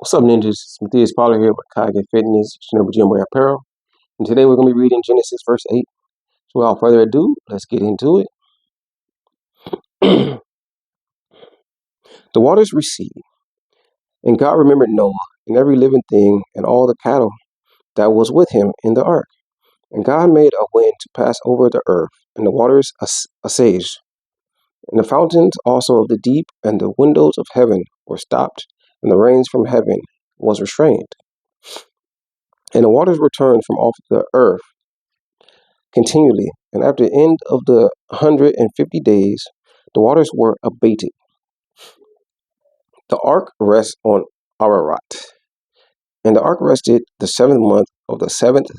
What's up, ninjas? It's Matthias here with Kage Fitness, Shinobu Gym Boy Apparel. And today we're going to be reading Genesis verse 8. So without further ado, let's get into it. The waters receded, and God remembered Noah and every living thing and all the cattle that was with him in the ark. And God made a wind to pass over the earth, and the waters assuaged. And the fountains also of the deep and the windows of heaven were stopped, and the rains from heaven was restrained. And the waters returned from off the earth continually, and after the end of the 150 days, the waters were abated. The ark rests on Ararat, and the ark rested the 7th month of the 17th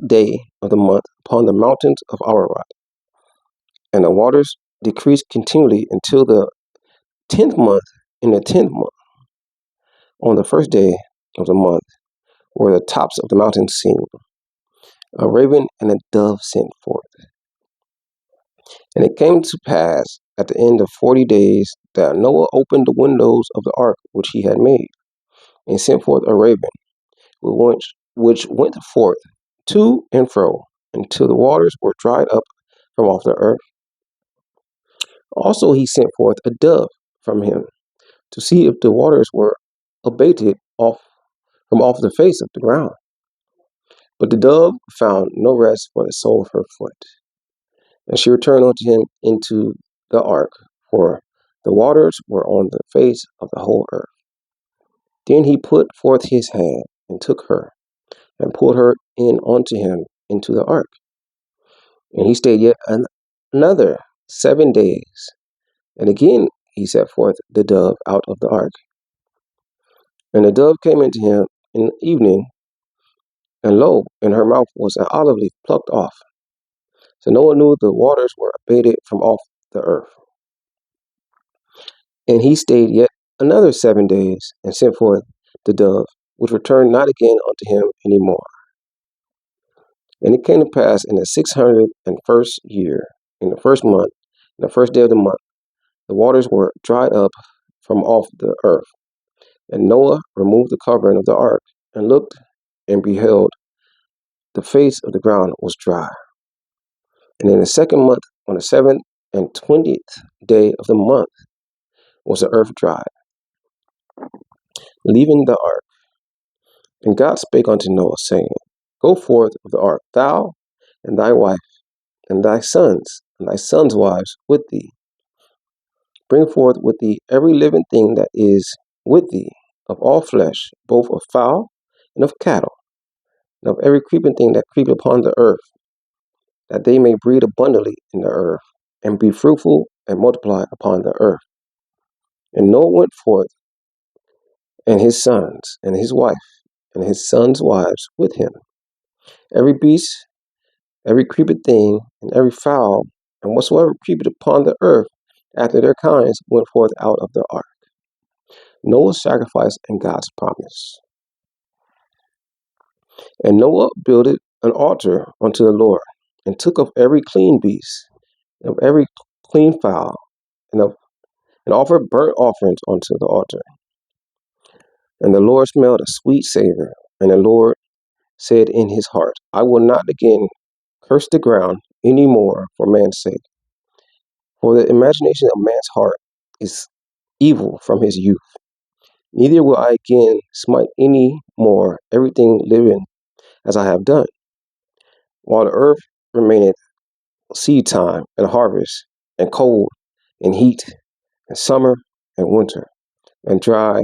day of the month upon the mountains of Ararat. And the waters decreased continually until the 10th month. In the 10th month, on the first day of the month, were the tops of the mountains seen. A raven and a dove sent forth. And it came to pass at the end of 40 days that Noah opened the windows of the ark which he had made, and sent forth a raven, which went forth to and fro until the waters were dried up from off the earth. Also he sent forth a dove from him to see if the waters were abated from off the face of the ground. But the dove found no rest for the sole of her foot. And she returned unto him into the ark, for the waters were on the face of the whole earth. Then he put forth his hand, and took her, and pulled her in unto him into the ark. And he stayed yet another 7 days. And again he set forth the dove out of the ark. And the dove came into him in the evening, and lo, in her mouth was an olive leaf plucked off. So Noah knew the waters were abated from off the earth. And he stayed yet another 7 days, and sent forth the dove, which returned not again unto him any more. And it came to pass in the 601st year, in the 1st month, in the 1st day of the month, the waters were dried up from off the earth. And Noah removed the covering of the ark, and looked, and beheld, the face of the ground was dry. And in the 2nd month, on the 27th day of the month, was the earth dried, leaving the ark. And God spake unto Noah, saying, Go forth of the ark, thou, and thy wife, and thy sons, and thy sons' wives with thee. Bring forth with thee every living thing that is with thee, of all flesh, both of fowl and of cattle, and of every creeping thing that creepeth upon the earth, that they may breed abundantly in the earth, and be fruitful and multiply upon the earth. And Noah went forth, and his sons, and his wife, and his sons' wives with him. Every beast, every creeping thing, and every fowl, and whatsoever creepeth upon the earth, after their kinds, went forth out of the ark. Noah's sacrifice and God's promise. And Noah builded an altar unto the Lord, and took of every clean beast, and of every clean fowl, and offered burnt offerings unto the altar. And the Lord smelled a sweet savor, and the Lord said in his heart, I will not again curse the ground any more for man's sake. For the imagination of man's heart is evil from his youth. Neither will I again smite any more everything living as I have done. While the earth remaineth seed time and harvest, and cold and heat, and summer and winter, and dry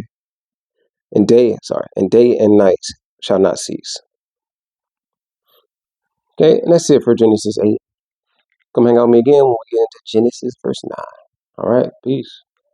and day and night shall not cease. Okay, and that's it for Genesis 8. Come hang out with me again when we get into Genesis verse 9. All right, peace.